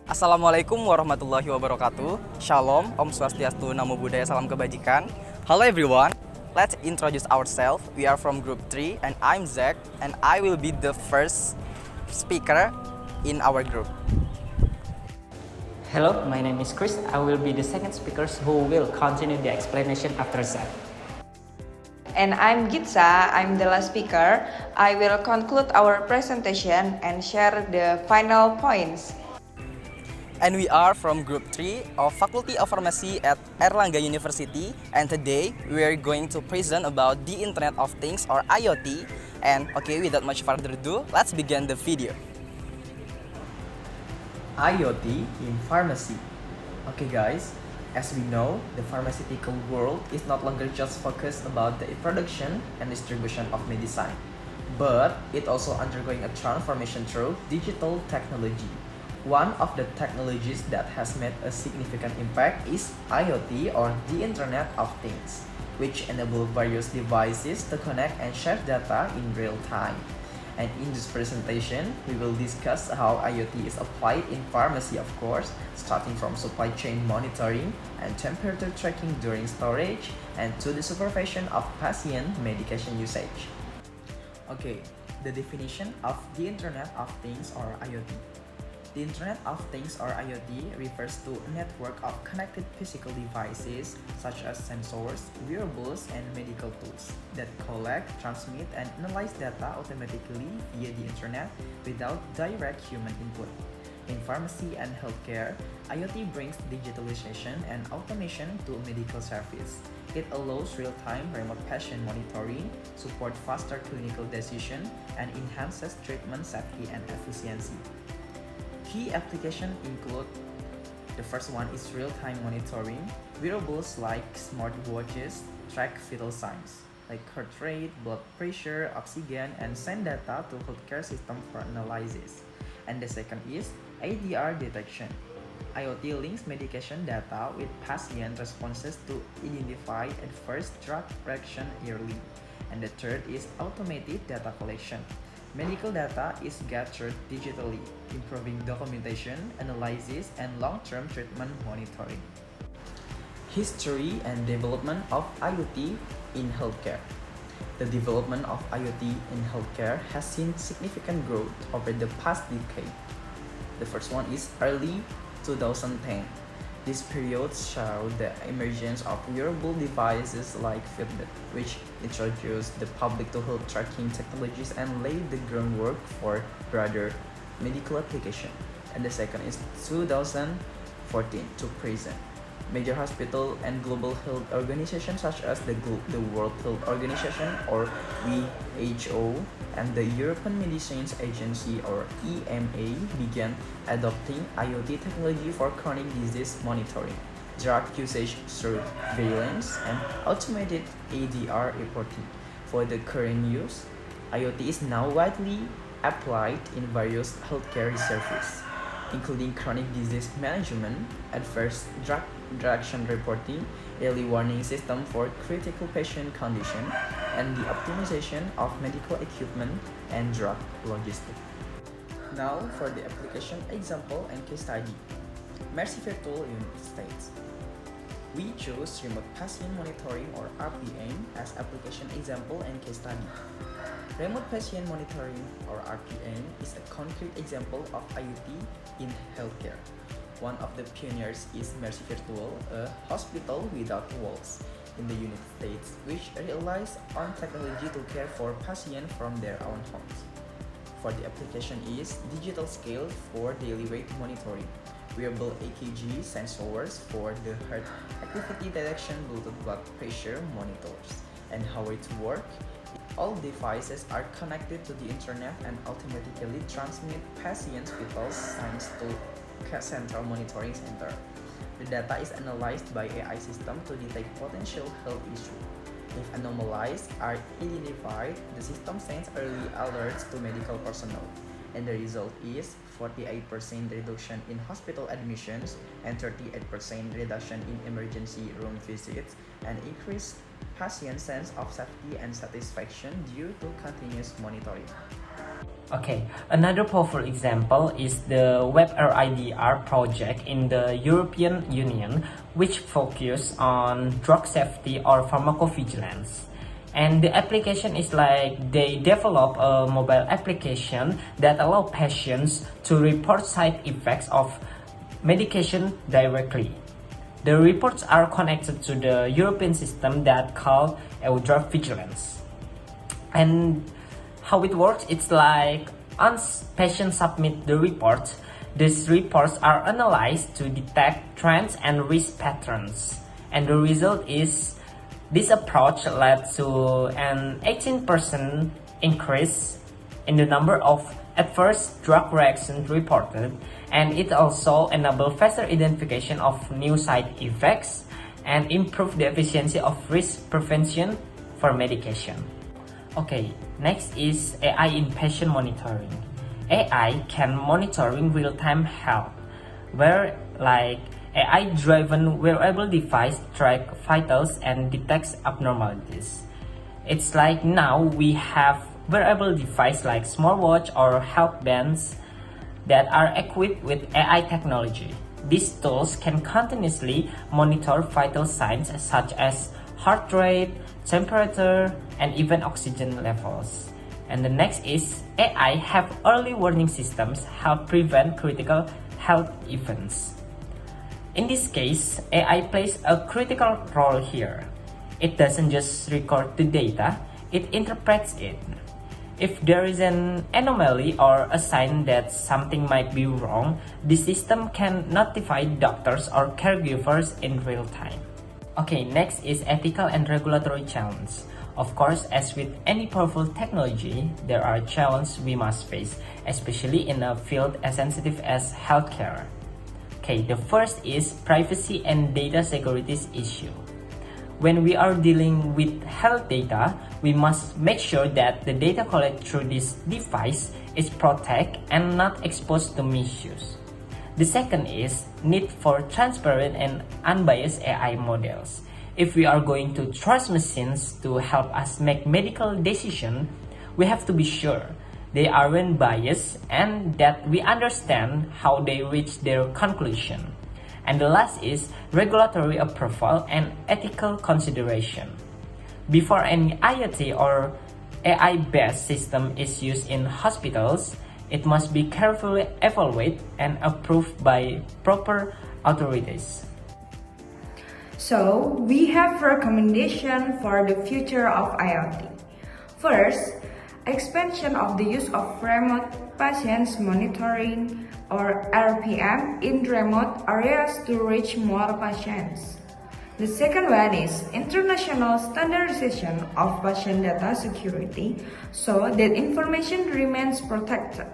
Assalamualaikum warahmatullahi wabarakatuh. Shalom, Om Swastiastu, Namo Buddhaya, Salam Kebajikan. Hello everyone, let's introduce ourselves. We are from Group 3 and I'm Zach and I will be the first speaker in our group. Hello, my name is Chris. I will be the second speaker who will continue the explanation after Zach. And I'm Gitsa, I'm the last speaker. I will conclude our presentation and share the final points. And we are from Group 3 of Faculty of Pharmacy at Airlangga University. And today we are going to present about the Internet of Things or IoT. And okay, without much further ado, let's begin the video. IoT in pharmacy. Okay guys, as we know, the pharmaceutical world is not longer just focused about the production and distribution of medicine, but it also undergoing a transformation through digital technology. One of the technologies that has made a significant impact is IoT or the Internet of Things, which enable various devices to connect and share data in real time. And in this presentation, we will discuss how IoT is applied in pharmacy, of course, starting from supply chain monitoring and temperature tracking during storage and to the supervision of patient medication usage. Okay, the definition of the Internet of Things or IoT. The Internet of Things or IoT refers to a network of connected physical devices such as sensors, wearables, and medical tools that collect, transmit, and analyze data automatically via the Internet without direct human input. In pharmacy and healthcare, IoT brings digitalization and automation to medical service. It allows real-time remote patient monitoring, support faster clinical decision, and enhances treatment safety and efficiency. Key applications include the first one is real-time monitoring. Wearables like smartwatches track vital signs like heart rate, blood pressure, oxygen, and send data to healthcare system for analysis. And the second is ADR detection. IoT links medication data with patient responses to identify adverse drug reaction early. And the third is automated data collection. Medical data is gathered digitally, improving documentation, analysis, and long-term treatment monitoring. History and development of IoT in healthcare. The development of IoT in healthcare has seen significant growth over the past decade. The first one is early 2010. This period showed the emergence of wearable devices like Fitbit, which introduced the public to health tracking technologies and laid the groundwork for broader medical application. And the second is 2014 to present. Major hospital and global health organizations such as the World Health Organization or WHO and the European Medicines Agency or EMA began adopting IoT technology for chronic disease monitoring, drug usage surveillance, and automated ADR reporting. For the current use, IoT is now widely applied in various healthcare services, including chronic disease management, adverse drug interaction reporting, early warning system for critical patient condition, and the optimization of medical equipment and drug logistics. Now for the application example and case study. Mercy Virtual United States. We choose remote patient monitoring or RPM as application example and case study. Remote patient monitoring or RPM is a concrete example of IoT in healthcare. One of the pioneers is Mercy Virtual, a hospital without walls in the United States, which relies on technology to care for patients from their own homes. For the application is digital scale for daily weight monitoring, wearable EKG sensors for the heart activity detection, Bluetooth blood pressure monitors, and how it works. All devices are connected to the internet and automatically transmit patients' vital signs to central monitoring center. The data is analyzed by AI system to detect potential health issues. If anomalies are identified, the system sends early alerts to medical personnel, and the result is 48% reduction in hospital admissions and 38% reduction in emergency room visits, and increased patient sense of safety and satisfaction due to continuous monitoring. Okay, another powerful example is the WebRIDR project in the European Union, which focus on drug safety or pharmacovigilance. And the application is like they develop a mobile application that allow patients to report side effects of medication directly. The reports are connected to the European system that called drug vigilance. And how it works, it's like once patients submit the report, these reports are analyzed to detect trends and risk patterns. And the result is this approach led to an 18% increase in the number of adverse drug reactions reported, and it also enabled faster identification of new side effects and improved the efficiency of risk prevention for medication. Okay, next is AI in patient monitoring. AI can monitoring real-time health, where like AI-driven wearable device track vitals and detects abnormalities. It's like now we have wearable device like smartwatch or health bands that are equipped with AI technology. These tools can continuously monitor vital signs such as heart rate, temperature, and even oxygen levels. And the next is AI have early warning systems help prevent critical health events. In this case, AI plays a critical role here. It doesn't just record the data, it interprets it. If there is an anomaly or a sign that something might be wrong, the system can notify doctors or caregivers in real time. Okay, next is ethical and regulatory challenge. Of course, as with any powerful technology, there are challenges we must face, especially in a field as sensitive as healthcare. Okay, the first is privacy and data security issue. When we are dealing with health data, we must make sure that the data collected through this device is protected and not exposed to misuse. The second is need for transparent and unbiased AI models. If we are going to trust machines to help us make medical decisions, we have to be sure they aren't biased and that we understand how they reach their conclusion. And the last is regulatory approval and ethical consideration. Before any IoT or AI-based system is used in hospitals, it must be carefully evaluated and approved by proper authorities. So, we have recommendation for the future of IoT. First, expansion of the use of remote patients monitoring or RPM in remote areas to reach more patients. The second one is international standardization of patient data security so that information remains protected.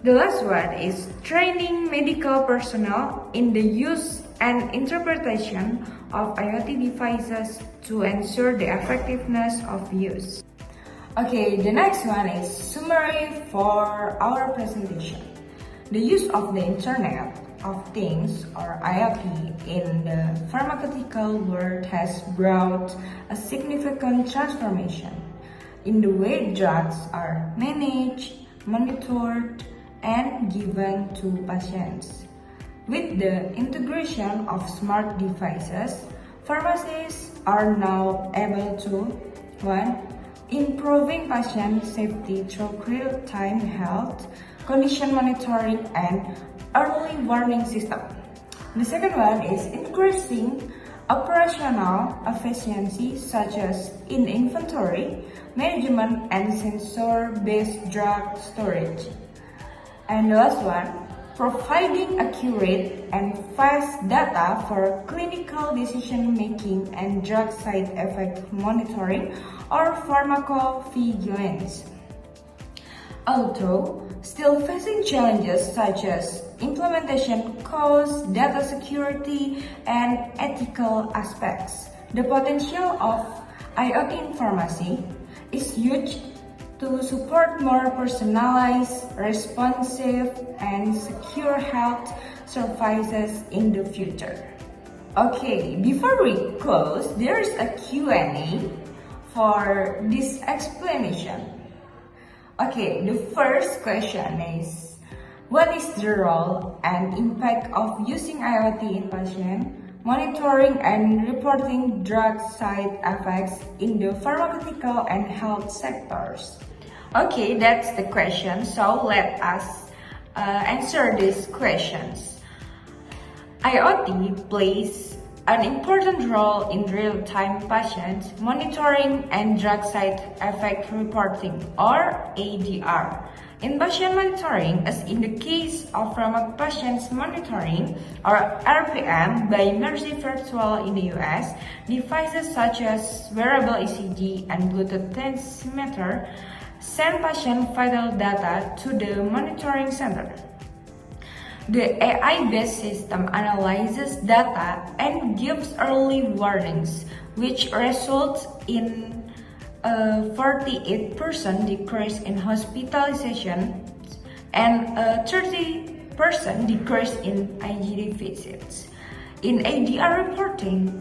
The last one is training medical personnel in the use and interpretation of IoT devices to ensure the effectiveness of use. Okay, the next one is summary for our presentation. The use of the Internet of Things or IoT in the pharmaceutical world has brought a significant transformation in the way drugs are managed, monitored, and given to patients. With the integration of smart devices, pharmacies are now able to 1. Improving patient safety through real-time health condition monitoring and early warning system. The second one is increasing operational efficiency such as in inventory management and sensor-based drug storage. And the last one, providing accurate and fast data for clinical decision-making and drug side effect monitoring or pharmacovigilance. Although still facing challenges such as implementation costs, data security, and ethical aspects, the potential of IoT in pharmacy is huge to support more personalized, responsive, and secure health services in the future. Okay, before we close, there's a Q&A for this explanation. Okay, the first question is, what is the role and impact of using IoT in patient monitoring and reporting drug side effects in the pharmaceutical and health sectors? Okay, that's the question. So let us answer these questions. IoT plays an important role in real-time patient monitoring and drug side effect reporting, or ADR. In patient monitoring, as in the case of remote patients monitoring, or RPM, by Mercy Virtual in the US, devices such as wearable ECG and Bluetooth tensimeter send patient vital data to the monitoring center. The AI-based system analyzes data and gives early warnings, which results in a 48% decrease in hospitalization and a 30% decrease in IGD visits. In ADR reporting,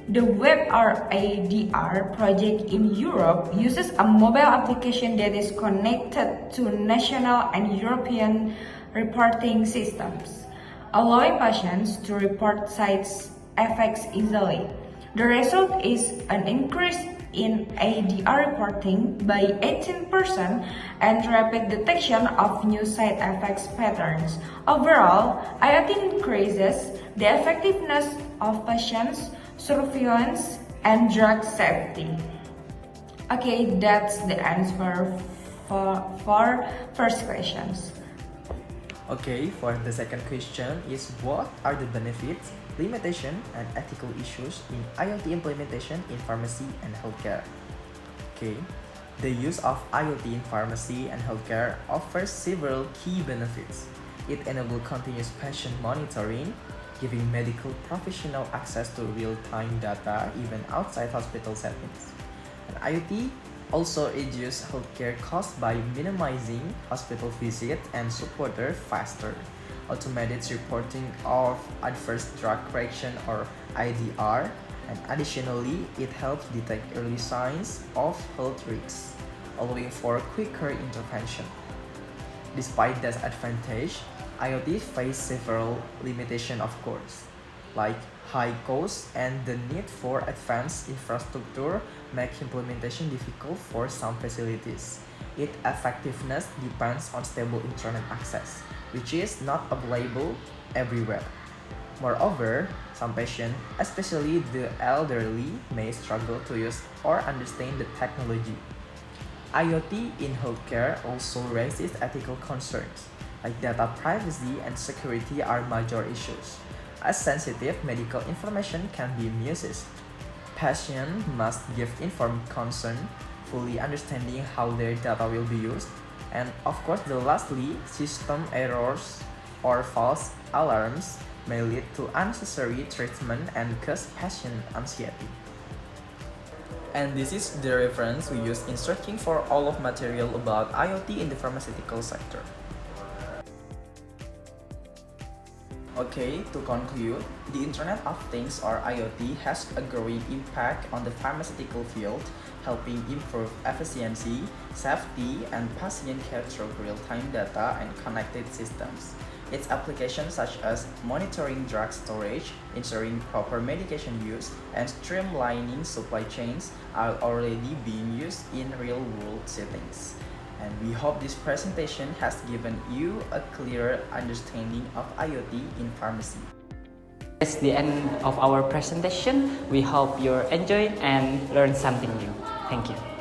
the WebRADR project in Europe uses a mobile application that is connected to national and European reporting systems, allowing patients to report side effects easily. The result is an increase in ADR reporting by 18% and rapid detection of new side effects patterns. Overall, IoT increases the effectiveness of patients' surveillance and drug safety. Okay, that's the answer for first questions. Okay, for the second question is, what are the benefits, limitations, and ethical issues in IoT implementation in pharmacy and healthcare? Okay, the use of IoT in pharmacy and healthcare offers several key benefits. It enables continuous patient monitoring, giving medical professionals access to real-time data even outside hospital settings. And IoT also reduces healthcare costs by minimizing hospital visits and supporter faster. Automated reporting of adverse drug reaction, or IDR, and additionally, it helps detect early signs of health risks, allowing for quicker intervention. Despite that advantage, IoT faces several limitations, of course, like high costs and the need for advanced infrastructure make implementation difficult for some facilities. Its effectiveness depends on stable internet access, which is not available everywhere. Moreover, some patients, especially the elderly, may struggle to use or understand the technology. IoT in healthcare also raises ethical concerns, like data privacy and security are major issues, as sensitive medical information can be misused. Patients must give informed consent, fully understanding how their data will be used, and of course, lastly, system errors or false alarms may lead to unnecessary treatment and cause patient anxiety. And this is the reference we use in searching for all of material about IoT in the pharmaceutical sector. Okay, to conclude, the Internet of Things, or IoT, has a growing impact on the pharmaceutical field, helping improve efficiency, safety, and patient care through real-time data and connected systems. Its applications such as monitoring drug storage, ensuring proper medication use, and streamlining supply chains are already being used in real-world settings. And we hope this presentation has given you a clearer understanding of IoT in pharmacy. That's the end of our presentation. We hope you enjoy and learn something new. Thank you.